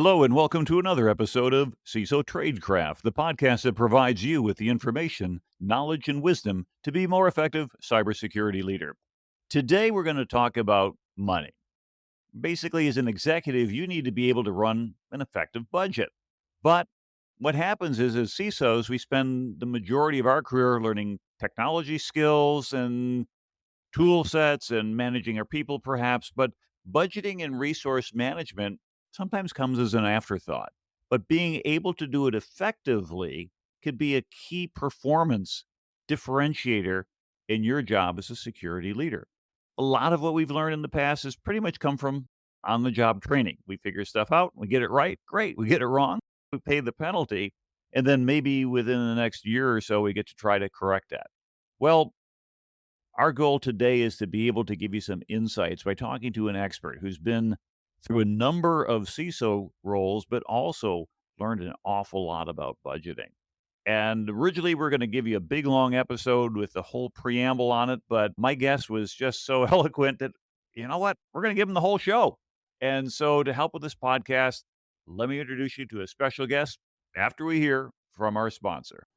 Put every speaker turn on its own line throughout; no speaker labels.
Hello, and welcome to another episode of CISO Tradecraft, the podcast that provides you with the information, knowledge, and wisdom to be a more effective cybersecurity leader. Today, we're going to talk about money. Basically, as an executive, you need to be able to run an effective budget. But what happens is, as CISOs, we spend the majority of our career learning technology skills and tool sets and managing our people, perhaps, but budgeting and resource management sometimes comes as an afterthought. But being able to do it effectively could be a key performance differentiator in your job as a security leader. A lot of what we've learned in the past has pretty much come from on the job training. We figure stuff out, we get it right, great. We get it wrong, we pay the penalty. And then maybe within the next year or so, we get to try to correct that. Well, our goal today is to be able to give you some insights by talking to an expert who's been through a number of CISO roles, but also learned an awful lot about budgeting. And originally, we're going to give you a big, long episode with the whole preamble on it. But my guest was just so eloquent that, you know what? We're going to give him the whole show. And so to help with this podcast, let me introduce you to a special guest after we hear from our sponsor.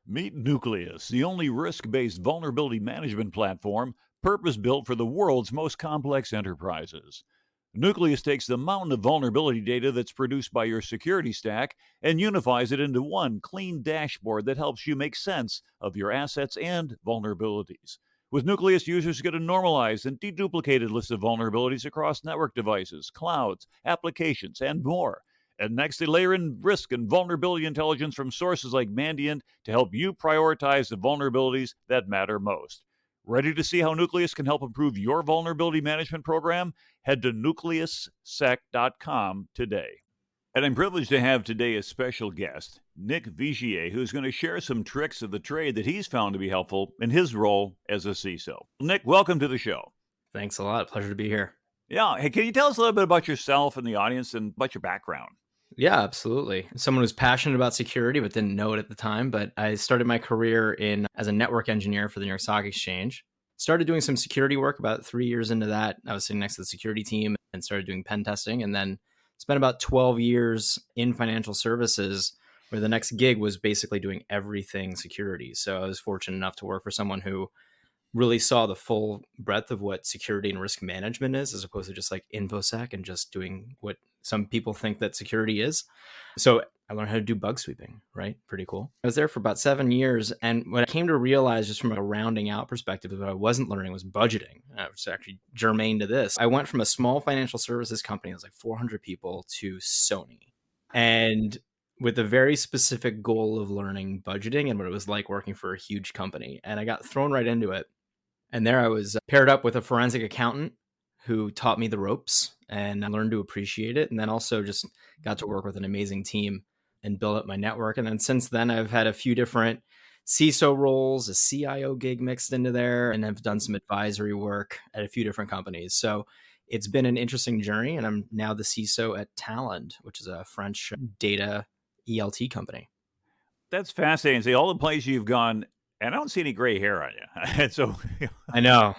Meet Nucleus, the only risk-based vulnerability management platform purpose-built for the world's most complex enterprises. Nucleus takes the mountain of vulnerability data that's produced by your security stack and unifies it into one clean dashboard that helps you make sense of your assets and vulnerabilities. With Nucleus, users get a normalized and deduplicated list of vulnerabilities across network devices, clouds, applications, and more. And next, they layer in risk and vulnerability intelligence from sources like Mandiant to help you prioritize the vulnerabilities that matter most. Ready to see how Nucleus can help improve your vulnerability management program? Head to nucleussec.com today. And I'm privileged to have today a special guest, Nick Vigier, who's going to share some tricks of the trade that he's found to be helpful in his role as a CISO. Nick, welcome to the show.
Thanks a lot. Pleasure to be here.
Yeah. Hey, can you tell us a little bit about yourself and the audience and about your background?
Yeah, absolutely. Someone who's passionate about security, but didn't know it at the time. But I started my career as a network engineer for the New York Stock Exchange. Started doing some security work about 3 years into that. I was sitting next to the security team and started doing pen testing, and then spent about 12 years in financial services, where the next gig was basically doing everything security. So I was fortunate enough to work for someone who really saw the full breadth of what security and risk management is, as opposed to just like InfoSec and just doing what some people think that security is. So I learned how to do bug sweeping, right? Pretty cool. I was there for about 7 years. And what I came to realize just from a rounding out perspective is what I wasn't learning was budgeting. It was actually germane to this. I went from a small financial services company, it was like 400 people, to Sony. And with a very specific goal of learning budgeting and what it was like working for a huge company. And I got thrown right into it. And there I was paired up with a forensic accountant who taught me the ropes, and I learned to appreciate it. And then also just got to work with an amazing team and build up my network. And then since then, I've had a few different CISO roles, a CIO gig mixed into there, and I've done some advisory work at a few different companies. So it's been an interesting journey. And I'm now the CISO at Talend, which is a French data ELT company.
That's fascinating. See, all the places you've gone, and I don't see any gray hair on you. And so
I know.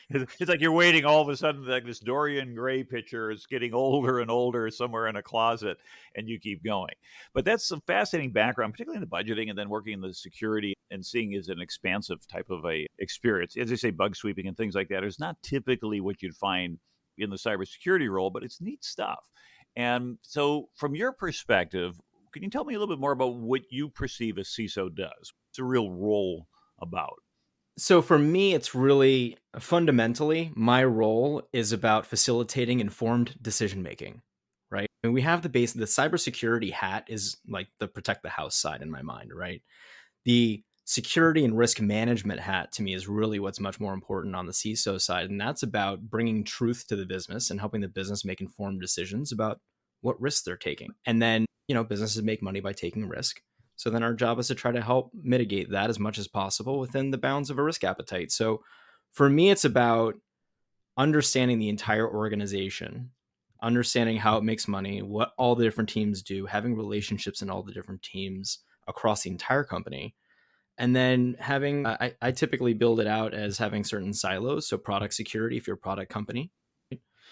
It's like you're waiting all of a sudden, like this Dorian Gray picture is getting older and older somewhere in a closet, and you keep going. But that's a fascinating background, particularly in the budgeting and then working in the security and seeing as an expansive type of a experience. As I say, bug sweeping and things like that is not typically what you'd find in the cybersecurity role, but it's neat stuff. And so from your perspective, can you tell me a little bit more about what you perceive a CISO does? What's a real role about?
So for me, it's really fundamentally my role is about facilitating informed decision making, right? And we have the cybersecurity hat is like the protect the house side in my mind, right? The security and risk management hat to me is really what's much more important on the CISO side. And that's about bringing truth to the business and helping the business make informed decisions about what risks they're taking. And then, businesses make money by taking risk. So then our job is to try to help mitigate that as much as possible within the bounds of a risk appetite. So for me, it's about understanding the entire organization, understanding how it makes money, what all the different teams do, having relationships in all the different teams across the entire company. And then I typically build it out as having certain silos. So product security, if you're a product company,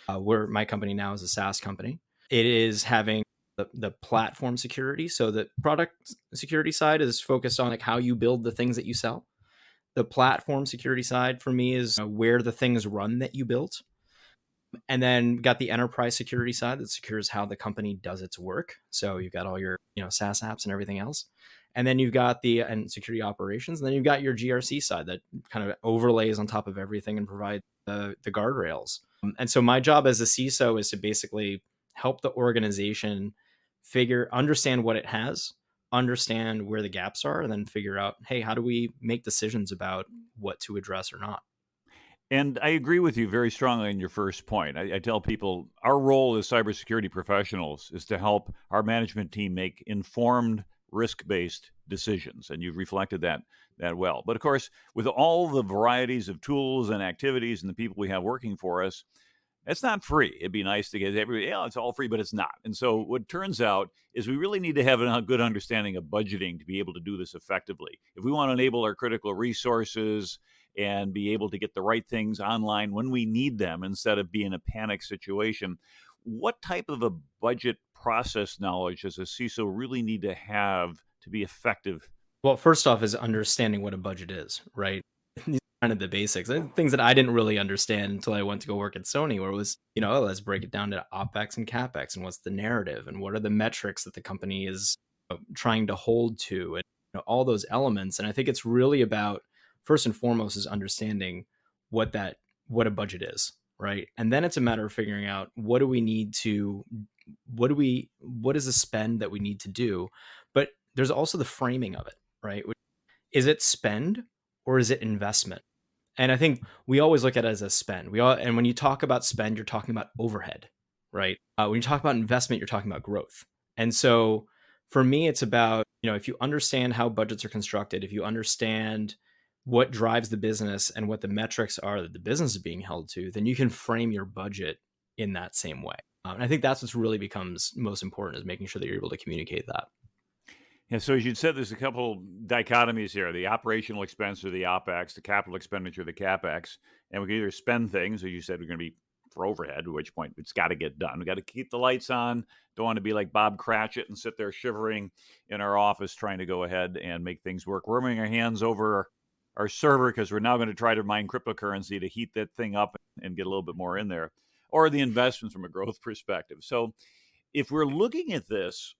where my company now is a SaaS company, it is having the platform security. So the product security side is focused on like how you build the things that you sell. The platform security side for me is where the things run that you built. And then got the enterprise security side that secures how the company does its work. So you've got all your SaaS apps and everything else. And then you've got the and security operations. And then you've got your GRC side that kind of overlays on top of everything and provides the guardrails. And so my job as a CISO is to basically help the organization understand what it has, understand where the gaps are, and then figure out, hey, how do we make decisions about what to address or not?
And I agree with you very strongly on your first point. I tell people our role as cybersecurity professionals is to help our management team make informed, risk-based decisions, and you've reflected that well. But of course, with all the varieties of tools and activities and the people we have working for us, it's not free. It'd be nice to get everybody, yeah, it's all free, but it's not. And so what turns out is we really need to have a good understanding of budgeting to be able to do this effectively. If we want to enable our critical resources and be able to get the right things online when we need them instead of being a panic situation, what type of a budget process knowledge does a CISO really need to have to be effective?
Well, first off is understanding what a budget is, right? These are kind of the basics, things that I didn't really understand until I went to go work at Sony, where it was, let's break it down to OpEx and CapEx and what's the narrative and what are the metrics that the company is trying to hold to, and all those elements. And I think it's really about, first and foremost, is understanding what a budget is, right? And then it's a matter of figuring out what is the spend that we need to do. But there's also the framing of it, right? Is it spend or is it investment? And I think we always look at it as a spend. And when you talk about spend, you're talking about overhead, right? When you talk about investment, you're talking about growth. And so for me, it's about, if you understand how budgets are constructed, if you understand what drives the business and what the metrics are that the business is being held to, then you can frame your budget in that same way. And I think that's what's really becomes most important, is making sure that you're able to communicate that.
Yeah, so as you said, there's a couple dichotomies here: the operational expense or the OpEx, the capital expenditure, the CapEx, and we can either spend things, as you said, we're going to be for overhead, at which point it's got to get done. We got to keep the lights on. Don't want to be like Bob Cratchit and sit there shivering in our office trying to go ahead and make things work, warming our hands over our server because we're now going to try to mine cryptocurrency to heat that thing up and get a little bit more in there, or the investments from a growth perspective. So if we're looking at this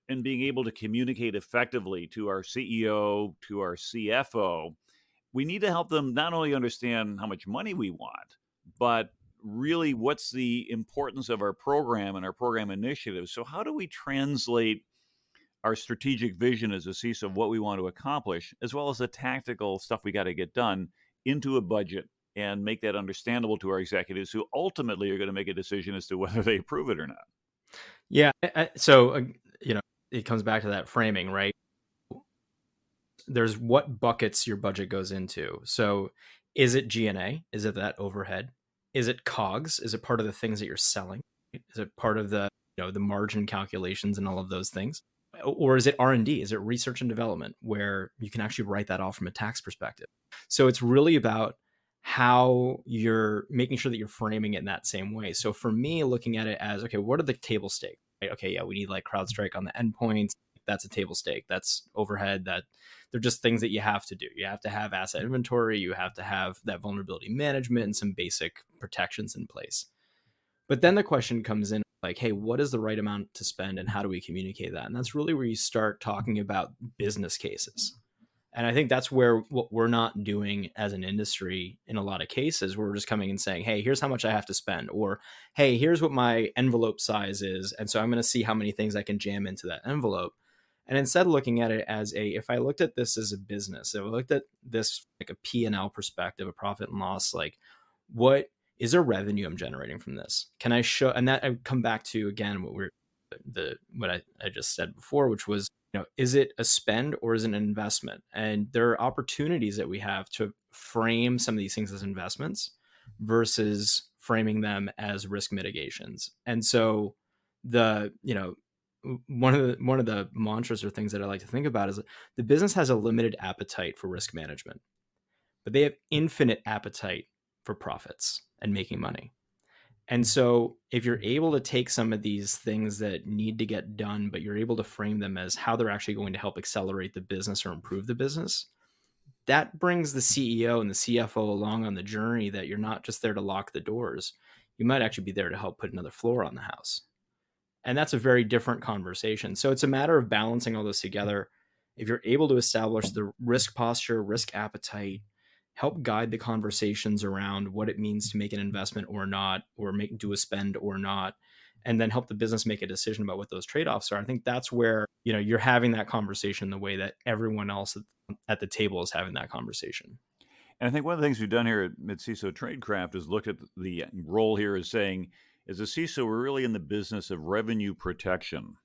and being able to communicate effectively to our CEO, to our CFO, we need to help them not only understand how much money we want, but really what's the importance of our program and our program initiatives. So how do we translate our strategic vision as a CISO of what we want to accomplish, as well as the tactical stuff we got to get done, into a budget and make that understandable to our executives, who ultimately are going to make a decision as to whether they approve it or not?
Yeah. So, it comes back to that framing, right? There's what buckets your budget goes into. So is it G&A? Is it that overhead? Is it COGS? Is it part of the things that you're selling? Is it part of the, the margin calculations and all of those things? Or is it R&D? Is it research and development, where you can actually write that off from a tax perspective? So it's really about how you're making sure that you're framing it in that same way. So for me, looking at it as, okay, what are the table stakes? Right? Okay, yeah, we need like CrowdStrike on the endpoints. That's a table stake. That's overhead. That they're just things that you have to do. You have to have asset inventory. You have to have that vulnerability management and some basic protections in place. But then the question comes in like, hey, what is the right amount to spend and how do we communicate that? And that's really where you start talking about business cases. And I think that's where what we're not doing as an industry in a lot of cases, we're just coming and saying, hey, here's how much I have to spend, or hey, here's what my envelope size is. And so I'm going to see how many things I can jam into that envelope. And instead of looking at it as if I looked at this as a business, if I looked at this like a P&L perspective, a profit and loss, like what is there revenue I'm generating from this? Can I show, and that I would come back to again, what I just said before, which was, is it a spend or is it an investment? And there are opportunities that we have to frame some of these things as investments versus framing them as risk mitigations. And so one of the mantras or things that I like to think about is the business has a limited appetite for risk management, but they have infinite appetite for profits and making money. And so if you're able to take some of these things that need to get done, but you're able to frame them as how they're actually going to help accelerate the business or improve the business, that brings the CEO and the CFO along on the journey that you're not just there to lock the doors. You might actually be there to help put another floor on the house. And that's a very different conversation. So it's a matter of balancing all this together. If you're able to establish the risk posture, risk appetite, help guide the conversations around what it means to make an investment or not, or do a spend or not, and then help the business make a decision about what those trade-offs are. I think that's where, you're having that conversation the way that everyone else at the table is having that conversation.
And I think one of the things we've done here at CISO Tradecraft is look at the role here as saying, as a CISO, we're really in the business of revenue protection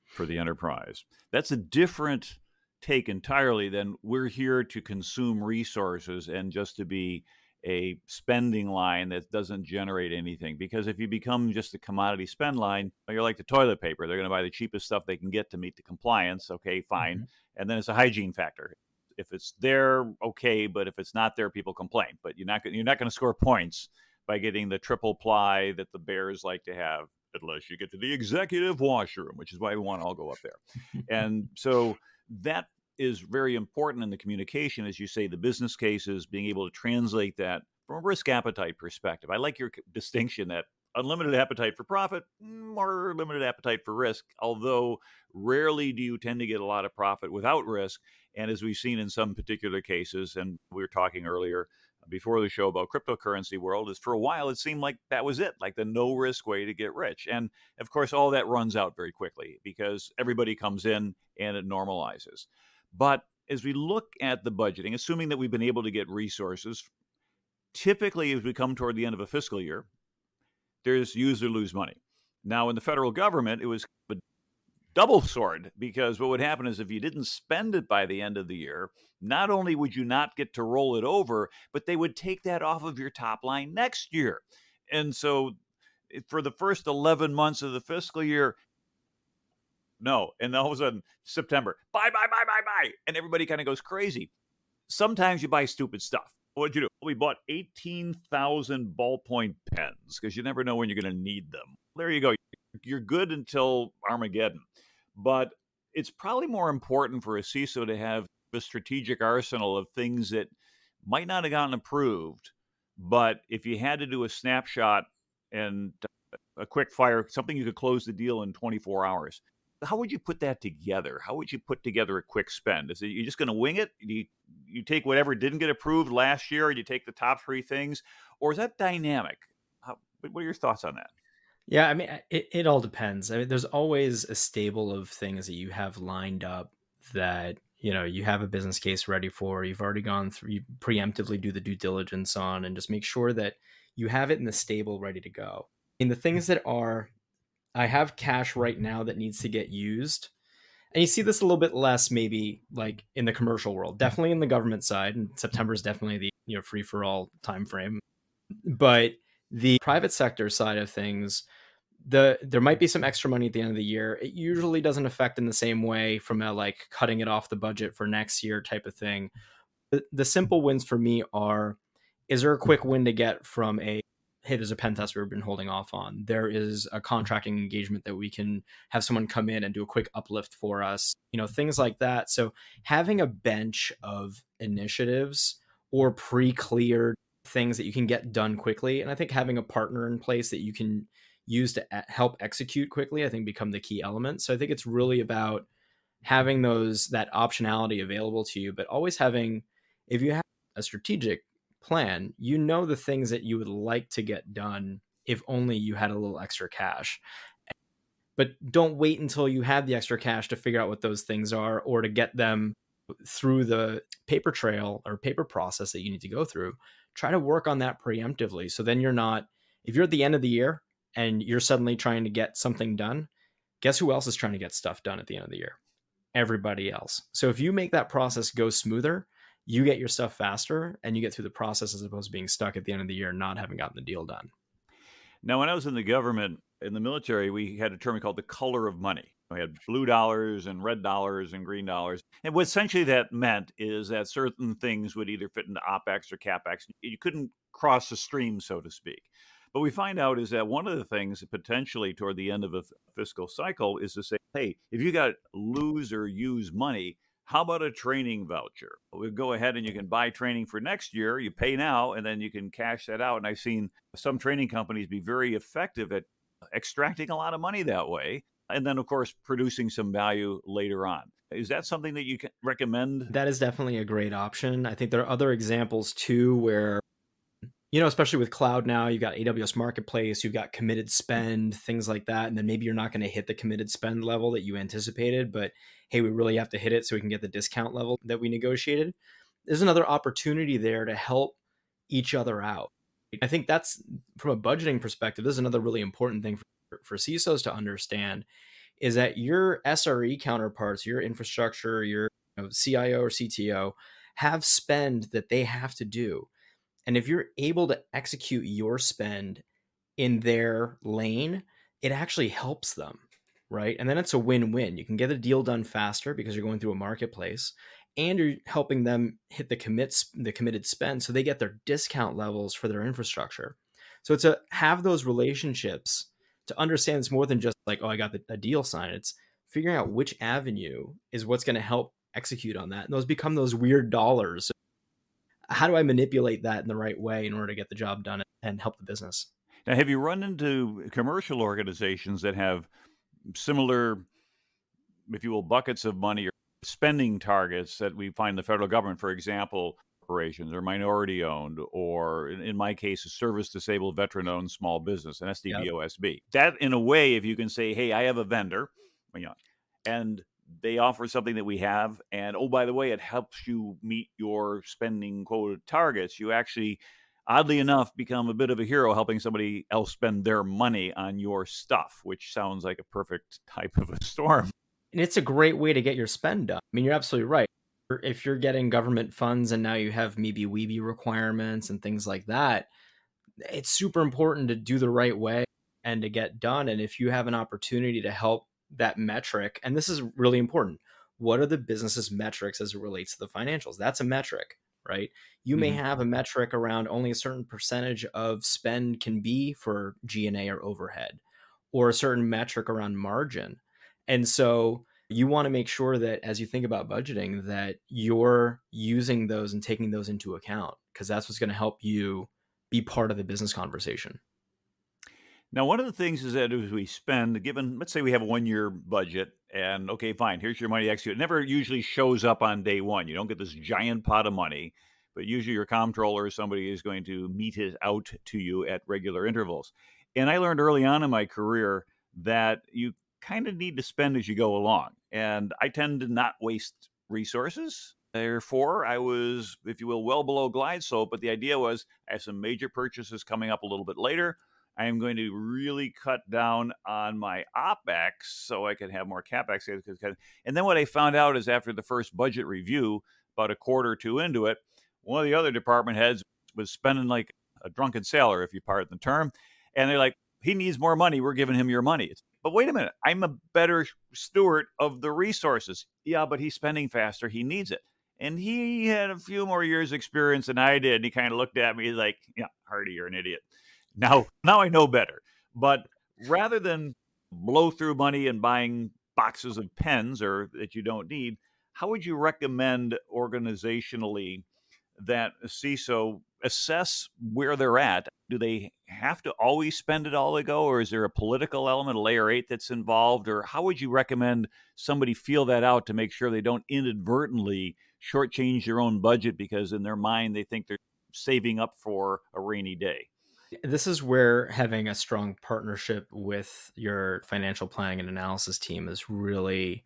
for the enterprise. That's a different take entirely than we're here to consume resources and just to be a spending line that doesn't generate anything. Because if you become just a commodity spend line, you're like the toilet paper. They're going to buy the cheapest stuff they can get to meet the compliance. Okay, fine.
Mm-hmm.
And then it's a hygiene factor. If it's there, okay, but if it's not there, people complain. But you're not going to score points by getting the triple ply that the Bears like to have, unless you get to the executive washroom, which is why we want to all go up there. And so that is very important in the communication, as you say, the business cases, being able to translate that from a risk appetite perspective. I like your distinction that unlimited appetite for profit or limited appetite for risk, although rarely do you tend to get a lot of profit without risk. And as we've seen in some particular cases, and we were talking earlier before the show about cryptocurrency world, is for a while it seemed like that was it, like the no risk way to get rich. And of course, all that runs out very quickly because everybody comes in and it normalizes. But as we look at the budgeting, assuming that we've been able to get resources, typically as we come toward the end of a fiscal year, there's use or lose money. Now, in the federal government, it was a double sword, because what would happen is if you didn't spend it by the end of the year, not only would you not get to roll it over, but they would take that off of your top line next year. And so for the first 11 months of the fiscal year, no. And all of a sudden, September, buy, buy, buy, buy, buy. And everybody kind of goes crazy. Sometimes you buy stupid stuff. What'd you do? We bought 18,000 ballpoint pens because you never know when you're going to need them. There you go. You're good until Armageddon. But it's probably more important for a CISO to have a strategic arsenal of things that might not have gotten approved. But if you had to do a snapshot and a quick fire, something you could close the deal in 24 hours, how would you put that together? How would you put together a quick spend? Is it you're just going to wing it? You take whatever didn't get approved last year, and you take the top three things, or is that dynamic? What are your thoughts on that?
Yeah, I mean, it all depends. I mean, there's always a stable of things that you have lined up that, you have a business case ready for, you've already gone through, you preemptively do the due diligence on, and just make sure that you have it in the stable ready to go. And the things that I have cash right now that needs to get used. And you see this a little bit less maybe like in the commercial world, definitely in the government side. And September is definitely the free for all time frame. But the private sector side of things, there might be some extra money at the end of the year. It usually doesn't affect in the same way from a like cutting it off the budget for next year type of thing. The simple wins for me are, is there a quick win to get from hey, there's a pen test we've been holding off on. There is a contracting engagement that we can have someone come in and do a quick uplift for us, things like that. So having a bench of initiatives or pre-cleared things that you can get done quickly. And I think having a partner in place that you can use to help execute quickly, I think become the key element. So I think it's really about having that optionality available to you, but always having, if you have a strategic plan, the things that you would like to get done if only you had a little extra cash. But don't wait until you have the extra cash to figure out what those things are or to get them through the paper trail or paper process that you need to go through. Try to work on that preemptively. So then if you're at the end of the year and you're suddenly trying to get something done, guess who else is trying to get stuff done at the end of the year? Everybody else. So if you make that process go smoother, you get your stuff faster and you get through the process as opposed to being stuck at the end of the year not having gotten the deal done.
Now, when I was in the government, in the military, we had a term we called the color of money. We had blue dollars and red dollars and green dollars. And what essentially that meant is that certain things would either fit into OPEX or CAPEX. You couldn't cross the stream, so to speak. But we find out is that one of the things potentially toward the end of a fiscal cycle is to say, hey, if you got lose or use money, how about a training voucher? We go ahead and you can buy training for next year. You pay now, and then you can cash that out. And I've seen some training companies be very effective at extracting a lot of money that way. And then, of course, producing some value later on. Is that something that you can recommend?
That is definitely a great option. I think there are other examples too where, especially with cloud now, you've got AWS Marketplace, you've got committed spend, things like that. And then maybe you're not going to hit the committed spend level that you anticipated, but hey, we really have to hit it so we can get the discount level that we negotiated. There's another opportunity there to help each other out. I think that's, from a budgeting perspective, this is another really important thing for CISOs to understand, is that your SRE counterparts, your infrastructure, your CIO or CTO, have spend that they have to do. And if you're able to execute your spend in their lane, it actually helps them, right? And then it's a win-win. You can get a deal done faster because you're going through a marketplace, and you're helping them hit the committed spend, so they get their discount levels for their infrastructure. So to have those relationships, to understand it's more than just like, oh, I got a deal signed. It's figuring out which avenue is what's going to help execute on that. And those become those weird dollars. How do I manipulate that in the right way in order to get the job done and help the business?
Now, have you run into commercial organizations that have similar, if you will, buckets of money or spending targets that we find in the federal government, for example, corporations or minority owned, or in my case, a service disabled veteran owned small business, an
Yep.
SDVOSB? That, in a way, if you can say, hey, I have a vendor, and they offer something that we have, and oh, by the way, it helps you meet your spending quota targets, you actually, oddly enough, become a bit of a hero helping somebody else spend their money on your stuff, which sounds like a perfect type of a storm.
And it's a great way to get your spend done. I mean, you're absolutely right. If you're getting government funds and now you have maybe weeby requirements and things like that, it's super important to do the right way and to get done. And if you have an opportunity to help that metric, and this is really important, what are the business's metrics as it relates to the financials? That's a metric, right? You may have a metric around only a certain percentage of spend can be for G&A or overhead, or a certain metric around margin. And so you want to make sure that as you think about budgeting, that you're using those and taking those into account, because that's what's going to help you be part of the business conversation.
Now, one of the things is that as we spend, given, let's say we have a 1 year budget, and okay, fine, here's your money to execute. It never usually shows up on day one. You don't get this giant pot of money, but usually your comptroller or somebody is going to mete it out to you at regular intervals. And I learned early on in my career that you kind of need to spend as you go along. And I tend to not waste resources. Therefore, I was, if you will, well below glide slope. But the idea was I have some major purchases coming up a little bit later. I am going to really cut down on my OpEx so I can have more CapEx. And then what I found out is after the first budget review, about a quarter or two into it, one of the other department heads was spending like a drunken sailor, if you pardon the term. And they're like, he needs more money. We're giving him your money. But wait a minute, I'm a better steward of the resources. Yeah, but he's spending faster. He needs it. And he had a few more years experience than I did. And he kind of looked at me like, yeah, Hardy, you're an idiot. Now I know better. But rather than blow through money and buying boxes of pens or that you don't need, how would you recommend organizationally that a CISO assess where they're at? Do they have to always spend it all they go, or is there a political element, a layer 8 that's involved? Or how would you recommend somebody feel that out to make sure they don't inadvertently shortchange their own budget because in their mind they think they're saving up for a rainy day?
This is where having a strong partnership with your financial planning and analysis team is really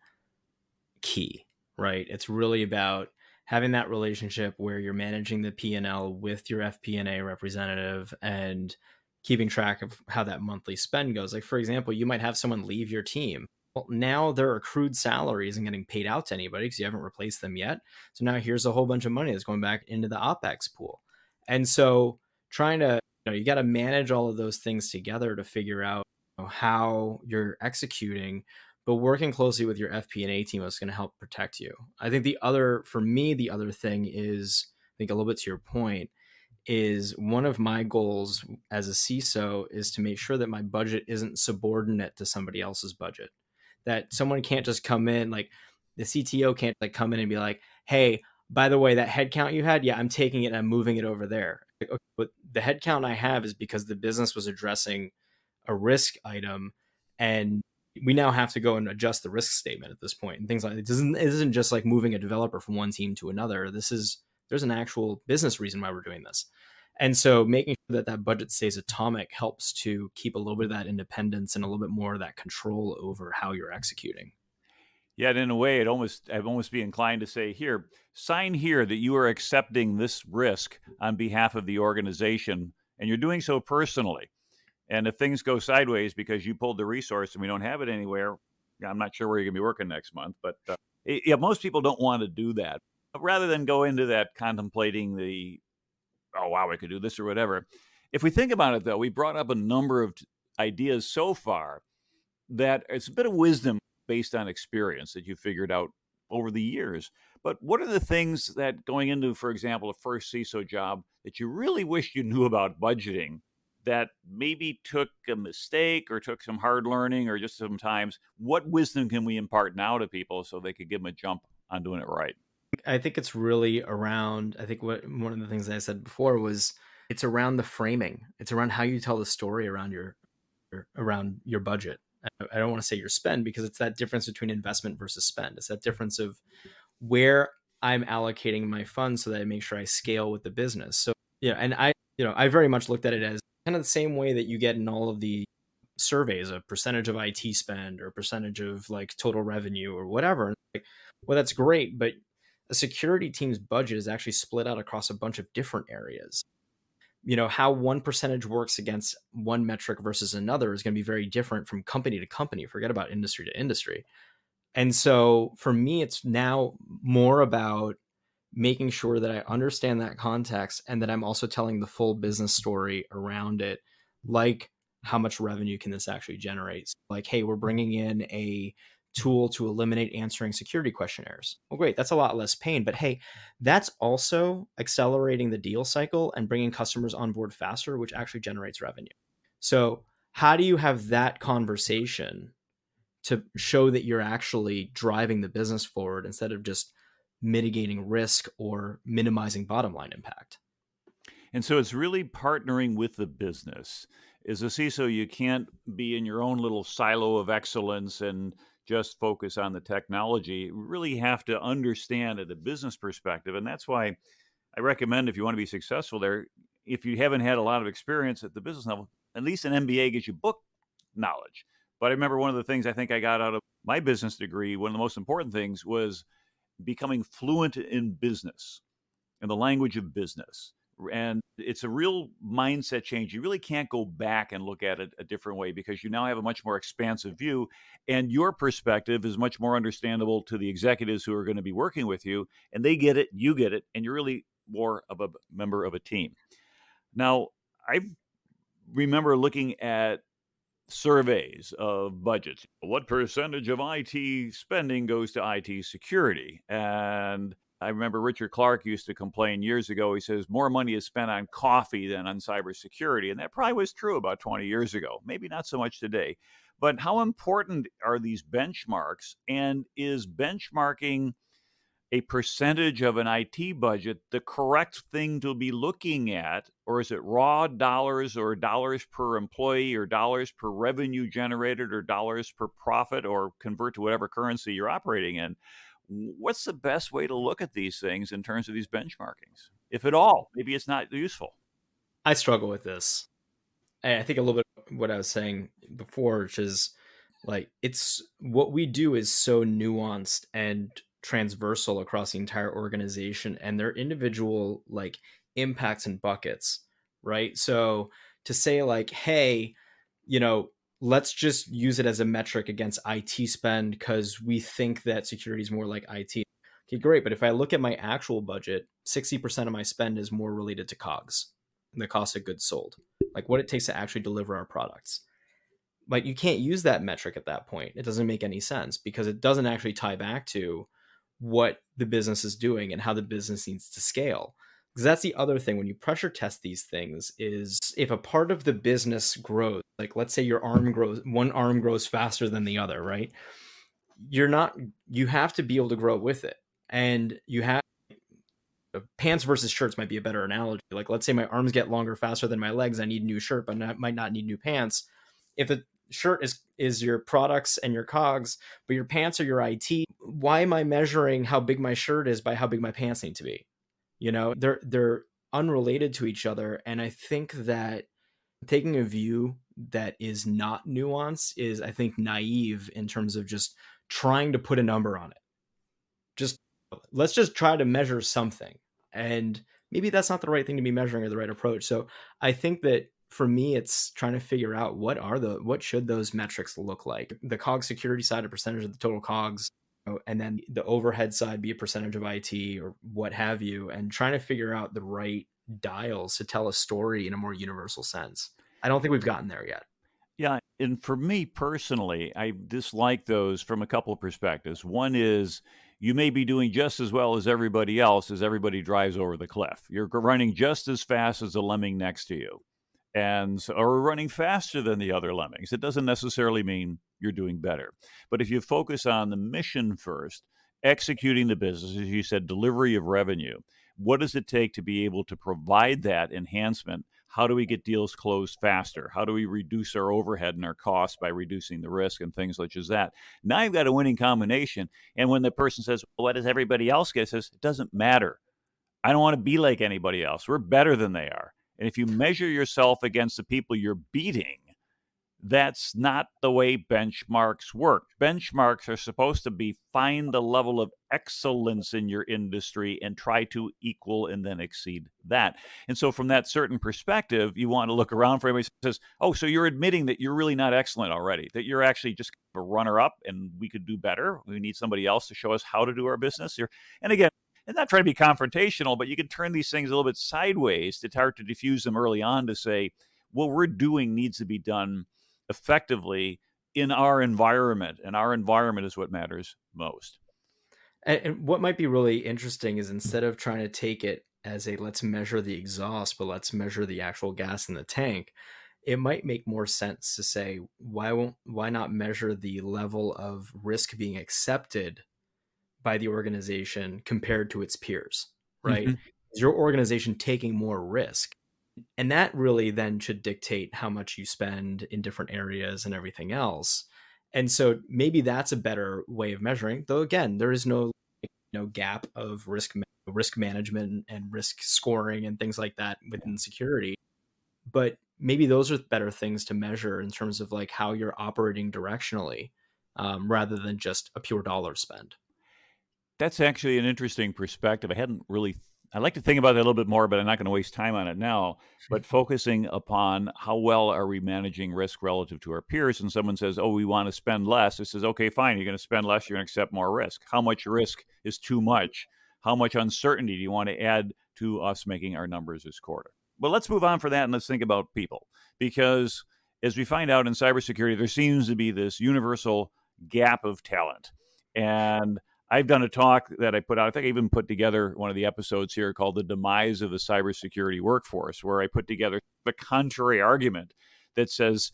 key, right? It's really about having that relationship where you're managing the P&L with your FP&A representative and keeping track of how that monthly spend goes. Like, for example, you might have someone leave your team. Well, now their accrued salary isn't getting paid out to anybody because you haven't replaced them yet. So now here's a whole bunch of money that's going back into the OpEx pool. And so trying to, you got to manage all of those things together to figure out how you're executing, but working closely with your FP&A team is going to help protect you. I think the other thing is, I think a little bit to your point, is one of my goals as a CISO is to make sure that my budget isn't subordinate to somebody else's budget. That someone can't just come in, like the CTO can't like come in and be like, hey, by the way, that headcount you had, yeah, I'm taking it and I'm moving it over there. Like, okay, but the headcount I have is because the business was addressing a risk item, and we now have to go and adjust the risk statement at this point and things like it isn't just like moving a developer from one team to another. There's an actual business reason why we're doing this. And so making sure that that budget stays atomic helps to keep a little bit of that independence and a little bit more of that control over how you're executing.
Yeah, and in a way, I'd almost be inclined to say, here, sign here that you are accepting this risk on behalf of the organization, and you're doing so personally. And if things go sideways because you pulled the resource and we don't have it anywhere, I'm not sure where you're going to be working next month. But yeah, most people don't want to do that. But rather than go into that contemplating the, oh, wow, we could do this or whatever. If we think about it, though, we brought up a number of ideas so far that it's a bit of wisdom based on experience that you figured out over the years. But what are the things that going into, for example, a first CISO job that you really wish you knew about budgeting that maybe took a mistake or took some hard learning or just sometimes? What wisdom can we impart now to people so they could give them a jump on doing it right?
I think it's really around, I think what one of the things I said before was it's around the framing. It's around how you tell the story around your budget. I don't want to say your spend because it's that difference between investment versus spend. It's that difference of where I'm allocating my funds so that I make sure I scale with the business. So, and I very much looked at it as kind of the same way that you get in all of the surveys, a percentage of IT spend or a percentage of like total revenue or whatever. Like, well, that's great, but a security team's budget is actually split out across a bunch of different areas. How one percentage works against one metric versus another is going to be very different from company to company. Forget about industry to industry. And so for me, it's now more about making sure that I understand that context and that I'm also telling the full business story around it. Like, how much revenue can this actually generate? So like, hey, we're bringing in a tool to eliminate answering security questionnaires. Well, great. That's a lot less pain, but hey, that's also accelerating the deal cycle and bringing customers on board faster, which actually generates revenue. So how do you have that conversation to show that you're actually driving the business forward instead of just mitigating risk or minimizing bottom line impact?
And so it's really partnering with the business. As a CISO, you can't be in your own little silo of excellence and just focus on the technology. You really have to understand at a business perspective. And that's why I recommend, if you want to be successful there, if you haven't had a lot of experience at the business level, at least an MBA gives you book knowledge. But I remember one of the things I think I got out of my business degree, one of the most important things was becoming fluent in business, in the language of business. And it's a real mindset change. You really can't go back and look at it a different way because you now have a much more expansive view, and your perspective is much more understandable to the executives who are going to be working with you, and they get it, you get it, and you're really more of a member of a team. Now, I remember looking at surveys of budgets. What percentage of IT spending goes to IT security? And I remember Richard Clark used to complain years ago. He says more money is spent on coffee than on cybersecurity. And that probably was true about 20 years ago, maybe not so much today. But how important are these benchmarks? And is benchmarking a percentage of an IT budget the correct thing to be looking at? Or is it raw dollars or dollars per employee or dollars per revenue generated or dollars per profit or convert to whatever currency you're operating in? What's the best way to look at these things in terms of these benchmarkings? If at all, maybe it's not useful.
I struggle with this. I think a little bit of what I was saying before, which is like it's what we do is so nuanced and transversal across the entire organization and their individual like impacts and buckets, right? So to say like, hey, you know, let's just use it as a metric against IT spend because we think that security is more like IT. Okay, great. But if I look at my actual budget, 60% of my spend is more related to COGS and the cost of goods sold, like what it takes to actually deliver our products. Like you can't use that metric at that point. It doesn't make any sense because it doesn't actually tie back to what the business is doing and how the business needs to scale. Because that's the other thing when you pressure test these things is if a part of the business grows, like let's say one arm grows faster than the other, right? You're not, you have to be able to grow with it. And you have pants versus shirts might be a better analogy. Like let's say my arms get longer faster than my legs, I need a new shirt, but might not need new pants. If the shirt is your products and your cogs, but your pants are your IT, why am I measuring how big my shirt is by how big my pants need to be? They're unrelated to each other, and I think that taking a view that is not nuanced is, I think, naive in terms of just trying to put a number on it. Just let's just try to measure something, and maybe that's not the right thing to be measuring or the right approach. So I think that for me, it's trying to figure out what should those metrics look like. The cog security side, a percentage of the total cogs, and then the overhead side be a percentage of IT or what have you, and trying to figure out the right dials to tell a story in a more universal sense. I don't think we've gotten there yet.
Yeah, and for me personally, I dislike those from a couple of perspectives. One is you may be doing just as well as everybody else as everybody drives over the cliff. You're running just as fast as the lemming next to you, or running faster than the other lemmings. It doesn't necessarily mean you're doing better. But if you focus on the mission first, executing the business, as you said, delivery of revenue, what does it take to be able to provide that enhancement? How do we get deals closed faster? How do we reduce our overhead and our costs by reducing the risk and things such as that? Now you've got a winning combination. And when the person says, "What does everybody else get?" says, it doesn't matter. I don't want to be like anybody else. We're better than they are. And if you measure yourself against the people you're beating, that's not the way benchmarks work. Benchmarks are supposed to be find the level of excellence in your industry and try to equal and then exceed that. And so, from that certain perspective, you want to look around for anybody who says, "Oh, so you're admitting that you're really not excellent already, that you're actually just a runner up and we could do better. We need somebody else to show us how to do our business." And again, and not trying to be confrontational, but you can turn these things a little bit sideways to start to diffuse them early on to say, what we're doing needs to be done effectively in our environment, and our environment is what matters most.
And what might be really interesting is instead of trying to take it as a let's measure the exhaust, but let's measure the actual gas in the tank, it might make more sense to say why not measure the level of risk being accepted by the organization compared to its peers, right?
Mm-hmm.
Is your organization taking more risk? And that really then should dictate how much you spend in different areas and everything else. And so maybe that's a better way of measuring, though again, there is no gap of risk management and risk scoring and things like that within security. But maybe those are better things to measure in terms of like how you're operating directionally, rather than just a pure dollar spend.
That's actually an interesting perspective. I'd like to think about that a little bit more, but I'm not going to waste time on it now. But focusing upon how well are we managing risk relative to our peers, and someone says, "Oh, we want to spend less." It says, "Okay, fine. You're going to spend less. You're going to accept more risk. How much risk is too much? How much uncertainty do you want to add to us making our numbers this quarter?" Well, let's move on for that and let's think about people, because as we find out in cybersecurity, there seems to be this universal gap of talent, and I've done a talk that I put out. I think I even put together one of the episodes here called "The Demise of the Cybersecurity Workforce," where I put together the contrary argument that says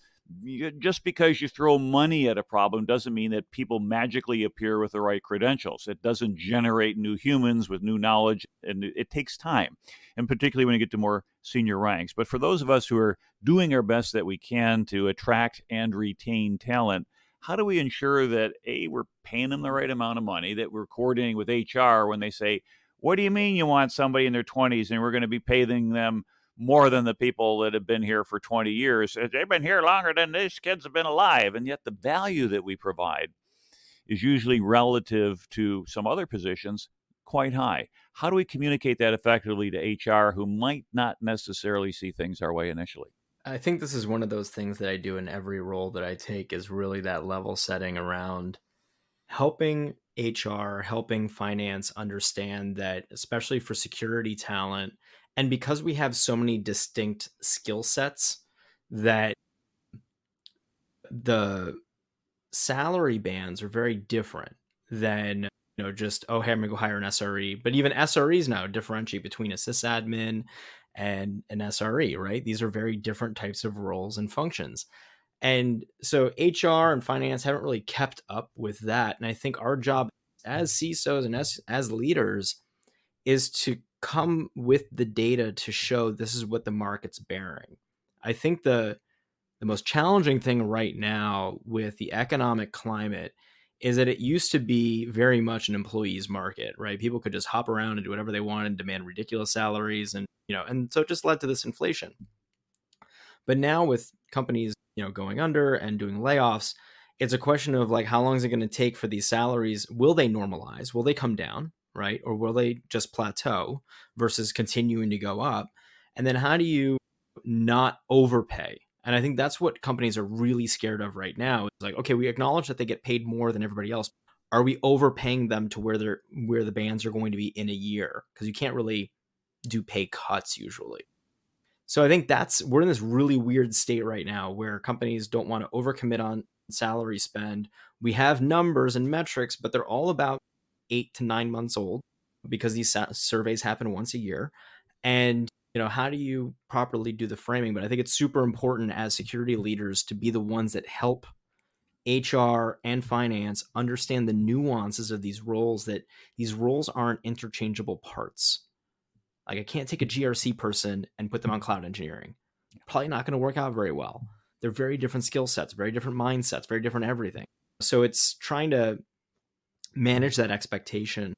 just because you throw money at a problem doesn't mean that people magically appear with the right credentials. It doesn't generate new humans with new knowledge, and it takes time, and particularly when you get to more senior ranks. But for those of us who are doing our best that we can to attract and retain talent, how do we ensure that we're paying them the right amount of money, that we're coordinating with HR when they say, "What do you mean you want somebody in their 20s and we're going to be paying them more than the people that have been here for 20 years? They've been here longer than these kids have been alive." And yet the value that we provide is usually relative to some other positions quite high. How do we communicate that effectively to HR who might not necessarily see things our way initially?
I think this is one of those things that I do in every role that I take is really that level setting around helping HR, helping finance understand that, especially for security talent, and because we have so many distinct skill sets, that the salary bands are very different than just, oh, hey, I'm going to go hire an SRE. But even SREs now differentiate between a sysadmin and an SRE, right? These are very different types of roles and functions. And so HR and finance haven't really kept up with that. And I think our job as CISOs and as leaders is to come with the data to show this is what the market's bearing. I think the most challenging thing right now with the economic climate is that it used to be very much an employee's market, right? People could just hop around and do whatever they wanted, demand ridiculous salaries, and so it just led to this inflation. But now with companies, going under and doing layoffs, it's a question of like, how long is it going to take for these salaries? Will they normalize? Will they come down, right? Or will they just plateau versus continuing to go up? And then how do you not overpay? And I think that's what companies are really scared of right now. It's like, okay, we acknowledge that they get paid more than everybody else. Are we overpaying them to where the bands are going to be in a year? Because you can't really do pay cuts usually. So I think we're in this really weird state right now where companies don't want to overcommit on salary spend. We have numbers and metrics, but they're all about 8 to 9 months old because these surveys happen once a year. And how do you properly do the framing? But I think it's super important as security leaders to be the ones that help HR and finance understand the nuances of these roles, that these roles aren't interchangeable parts. Like I can't take a GRC person and put them on cloud engineering. Probably not going to work out very well. They're very different skill sets, very different mindsets, very different everything. So it's trying to manage that expectation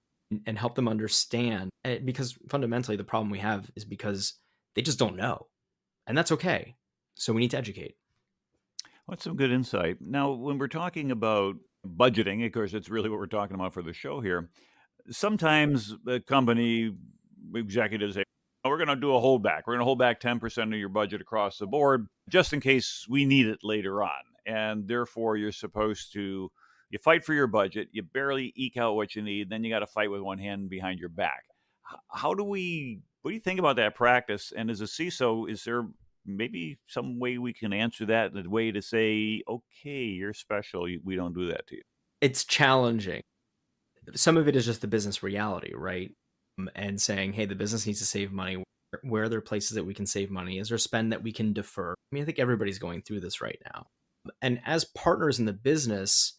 and help them understand, because fundamentally the problem we have is because they just don't know, and that's okay. So we need to educate.
Well, that's some good insight. Now, when we're talking about budgeting, of course, it's really what we're talking about for the show here. Sometimes the company executives say, "Oh, we're going to do a holdback. We're going to hold back 10% of your budget across the board just in case we need it later on." And therefore, you're supposed to, you fight for your budget, you barely eke out what you need, then you got to fight with one hand behind your back. What do you think about that practice? And as a CISO, is there maybe some way we can answer that in a way to say, okay, you're special, we don't do that to you?
It's challenging. Some of it is just the business reality, right? And saying, hey, the business needs to save money. Where are there places that we can save money? Is there spend that we can defer? I mean, I think everybody's going through this right now. And as partners in the business,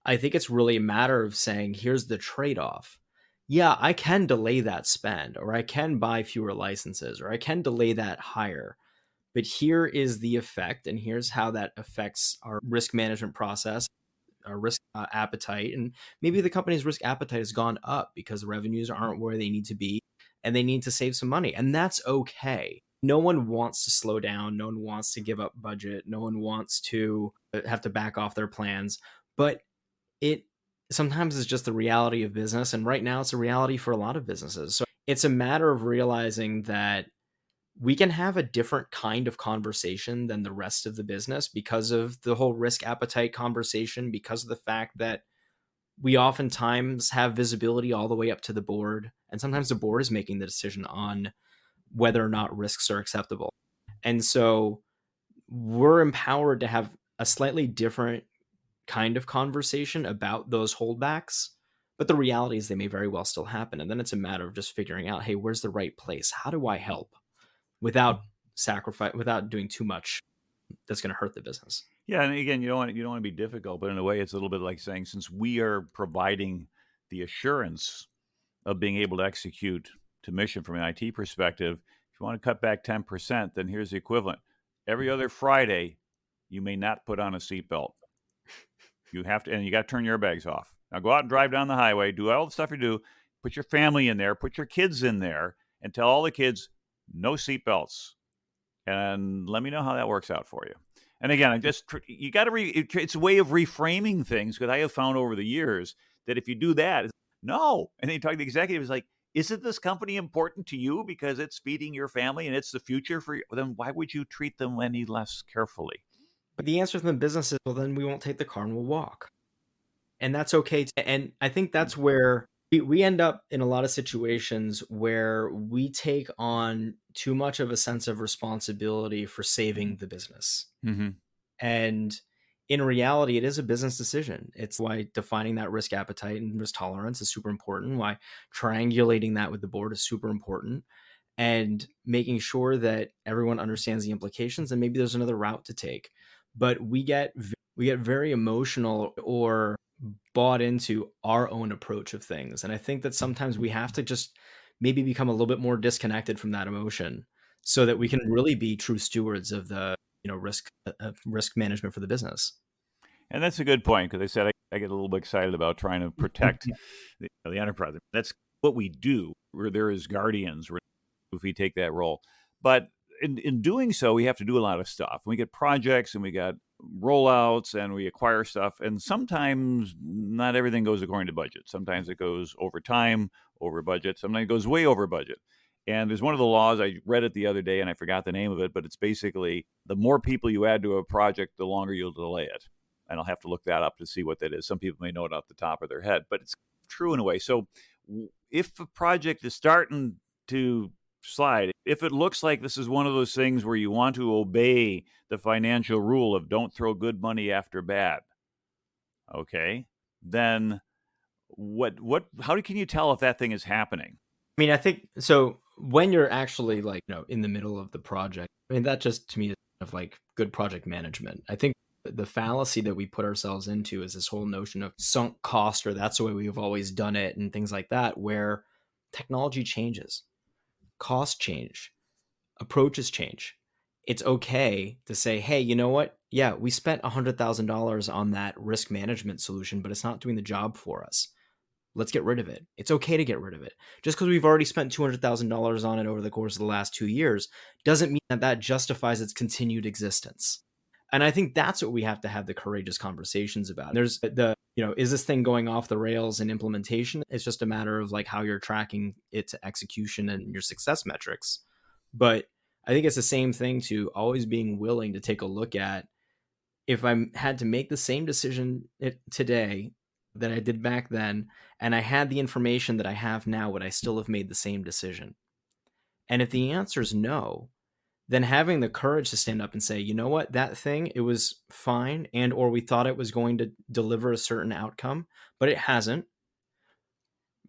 I think it's really a matter of saying, here's the trade-off. Yeah, I can delay that spend, or I can buy fewer licenses, or I can delay that hire. But here is the effect, and here's how that affects our risk management process, our risk appetite. And maybe the company's risk appetite has gone up because the revenues aren't where they need to be and they need to save some money. And that's okay. No one wants to slow down. No one wants to give up budget. No one wants to have to back off their plans. But it sometimes is just the reality of business. And right now it's a reality for a lot of businesses. So it's a matter of realizing that we can have a different kind of conversation than the rest of the business because of the whole risk appetite conversation, because of the fact that we oftentimes have visibility all the way up to the board. And sometimes the board is making the decision on whether or not risks are acceptable. And so we're empowered to have a slightly different kind of conversation about those holdbacks. But the reality is they may very well still happen. And then it's a matter of just figuring out, hey, where's the right place? How do I help without sacrifice, without doing too much that's going to hurt the business?
Yeah, and again, you don't want to be difficult, but in a way, it's a little bit like saying, since we are providing the assurance of being able to execute to mission from an IT perspective, if you want to cut back 10%, then here's the equivalent. Every other Friday, you may not put on a seatbelt. You have to, and you got to turn your airbags off. Now go out and drive down the highway, do all the stuff you do, put your family in there, put your kids in there, and tell all the kids, no seatbelts. And let me know how that works out for you. And again, you got to it's a way of reframing things, because I have found over the years that if you do that, no. And then you talk to the executives like, isn't this company important to you because it's feeding your family and it's the future for you? Then why would you treat them any less carefully?
But the answer from the business is, well, then we won't take the car and we'll walk. And that's okay. And I think that's where we end up in a lot of situations where we take on too much of a sense of responsibility for saving the business.
Mm-hmm.
And in reality, it is a business decision. It's why defining that risk appetite and risk tolerance is super important, why triangulating that with the board is super important, and making sure that everyone understands the implications and maybe there's another route to take. But we get very emotional or bought into our own approach of things. And I think that sometimes we have to just maybe become a little bit more disconnected from that emotion so that we can really be true stewards of the risk management for the business.
And that's a good point because I said I get a little bit excited about trying to protect the enterprise. That's what we do. We're there as guardians if we take that role. But in doing so, we have to do a lot of stuff. We get projects and we got rollouts and we acquire stuff. And sometimes not everything goes according to budget. Sometimes it goes over time, over budget. Sometimes it goes way over budget. And there's one of the laws, I read it the other day and I forgot the name of it, but it's basically the more people you add to a project, the longer you'll delay it. And I'll have to look that up to see what that is. Some people may know it off the top of their head, but it's true in a way. So if a project is starting to slide, if it looks like this is one of those things where you want to obey the financial rule of don't throw good money after bad, okay, then how can you tell if that thing is happening?
I mean, I think so when you're actually in the middle of the project, I mean, that just to me is kind of like good project management. I think the fallacy that we put ourselves into is this whole notion of sunk cost, or that's the way we've always done it, and things like that, where technology changes, costs change, approaches change. It's okay to say, hey, you know what? Yeah, we spent $100,000 on that risk management solution, but it's not doing the job for us. Let's get rid of it. It's okay to get rid of it. Just because we've already spent $200,000 on it over the course of the last 2 years doesn't mean that that justifies its continued existence. And I think that's what we have to have the courageous conversations about. There's is this thing going off the rails in implementation? It's just a matter of how you're tracking it to execution and your success metrics. But I think it's the same thing to always being willing to take a look at, if I had to make the same decision today that I did back then, and I had the information that I have now, would I still have made the same decision? And if the answer is no, then having the courage to stand up and say, you know what, that thing, it was fine, and or we thought it was going to deliver a certain outcome, but it hasn't.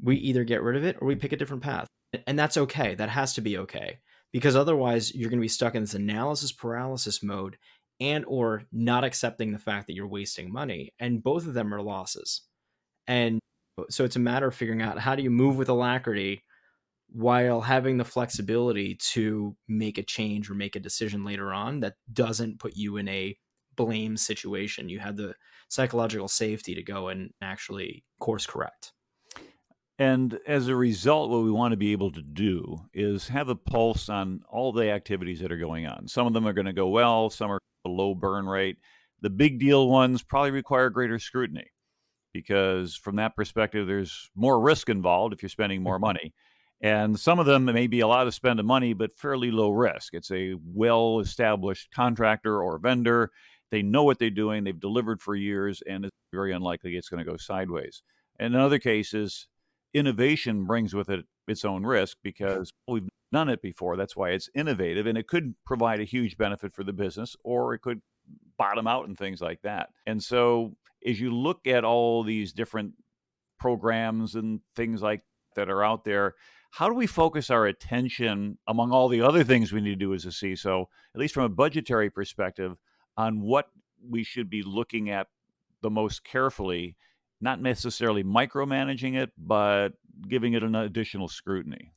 We either get rid of it or we pick a different path. And that's okay. That has to be okay. Because otherwise you're going to be stuck in this analysis paralysis mode and or not accepting the fact that you're wasting money. And both of them are losses. And so it's a matter of figuring out, how do you move with alacrity while having the flexibility to make a change or make a decision later on that doesn't put you in a blame situation. You have the psychological safety to go and actually course correct.
And as a result, what we want to be able to do is have a pulse on all the activities that are going on. Some of them are going to go well, some are a low burn rate. The big deal ones probably require greater scrutiny because from that perspective, there's more risk involved if you're spending more money. And some of them may be allowed to spend the money, but fairly low risk. It's a well-established contractor or vendor. They know what they're doing. They've delivered for years, and it's very unlikely it's going to go sideways. And in other cases, innovation brings with it its own risk because we've done it before. That's why it's innovative, and it could provide a huge benefit for the business, or it could bottom out and things like that. And so as you look at all these different programs and things like that are out there, how do we focus our attention among all the other things we need to do as a CISO, at least from a budgetary perspective, on what we should be looking at the most carefully, not necessarily micromanaging it, but giving it an additional scrutiny?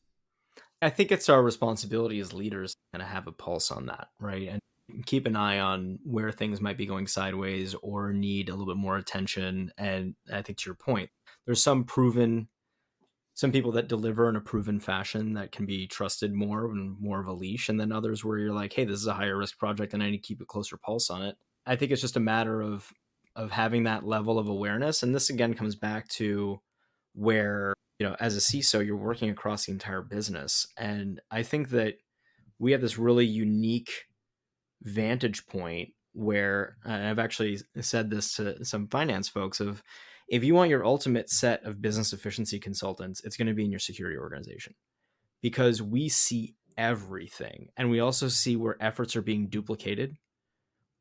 I think it's our responsibility as leaders to kind of have a pulse on that, right? And keep an eye on where things might be going sideways or need a little bit more attention. And I think to your point, there's some people that deliver in a proven fashion that can be trusted more and more of a leash. And then others where you're like, hey, this is a higher risk project and I need to keep a closer pulse on it. I think it's just a matter of having that level of awareness. And this again comes back to where, as a CISO, you're working across the entire business. And I think that we have this really unique vantage point where, and I've actually said this to some finance folks, of if you want your ultimate set of business efficiency consultants, it's going to be in your security organization, because we see everything. And we also see where efforts are being duplicated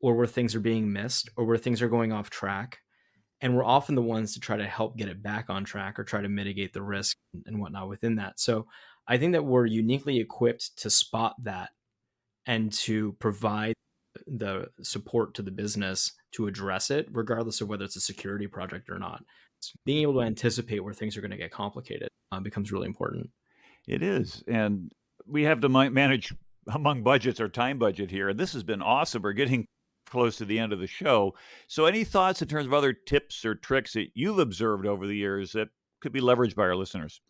or where things are being missed, or where things are going off track. And we're often the ones to try to help get it back on track or try to mitigate the risk and whatnot within that. So I think that we're uniquely equipped to spot that and to provide the support to the business to address it, regardless of whether it's a security project or not. Being able to anticipate where things are going to get complicated becomes really important.
It is. And we have to manage among budgets or time budget here. And this has been awesome. We're getting close to the end of the show. So, any thoughts in terms of other tips or tricks that you've observed over the years that could be leveraged by our listeners?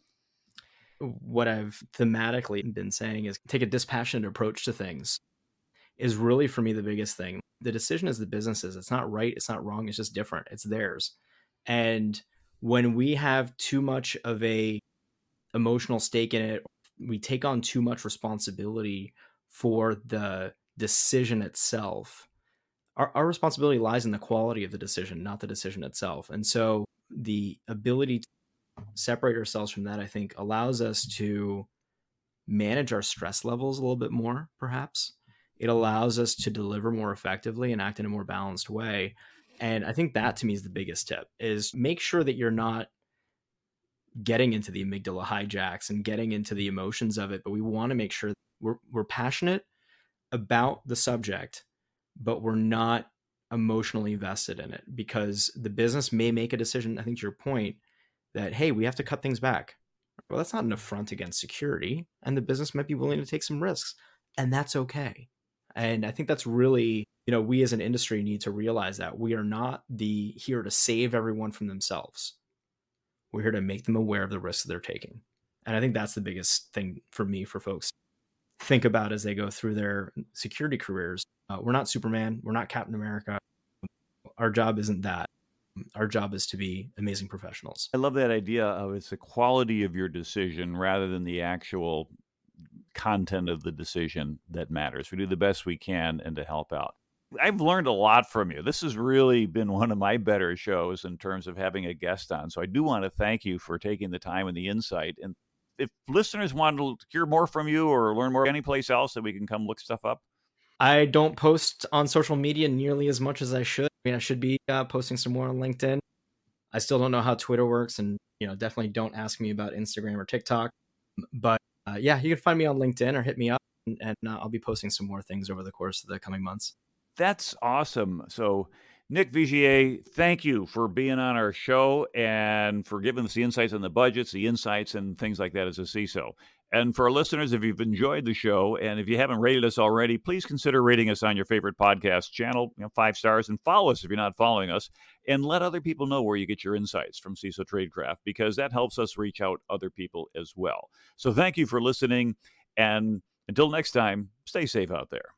What I've thematically been saying is take a dispassionate approach to things is really for me the biggest thing. The decision is the business's. It's not right, it's not wrong, it's just different. It's theirs. And when we have too much of a emotional stake in it, we take on too much responsibility for the decision itself. Our responsibility lies in the quality of the decision, not the decision itself. And so the ability to separate ourselves from that, I think, allows us to manage our stress levels a little bit more, perhaps. It allows us to deliver more effectively and act in a more balanced way. And I think that to me is the biggest tip is make sure that you're not getting into the amygdala hijacks and getting into the emotions of it. But we want to make sure we're passionate about the subject, but we're not emotionally vested in it because the business may make a decision. I think to your point that, hey, we have to cut things back. Well, that's not an affront against security, and the business might be willing to take some risks, and that's okay. And I think that's really, we as an industry need to realize that we are not here to save everyone from themselves. We're here to make them aware of the risks that they're taking. And I think that's the biggest thing for me, for folks to think about as they go through their security careers. We're not Superman. We're not Captain America. Our job isn't that. Our job is to be amazing professionals.
I love that idea of it's the quality of your decision rather than the actual content of the decision that matters. We do the best we can and to help out. I've learned a lot from you. This has really been one of my better shows in terms of having a guest on. So I do want to thank you for taking the time and the insight. And if listeners want to hear more from you or learn more anyplace else that we can come look stuff up.
I don't post on social media nearly as much as I should. I mean, I should be posting some more on LinkedIn. I still don't know how Twitter works, and definitely don't ask me about Instagram or TikTok. But yeah, you can find me on LinkedIn or hit me up, and I'll be posting some more things over the course of the coming months.
That's awesome. So, Nick Vigier, thank you for being on our show and for giving us the insights on the budgets, the insights and things like that as a CISO. And for our listeners, if you've enjoyed the show and if you haven't rated us already, please consider rating us on your favorite podcast channel, 5 stars, and follow us if you're not following us, and let other people know where you get your insights from CISO Tradecraft, because that helps us reach out other people as well. So thank you for listening, and until next time, stay safe out there.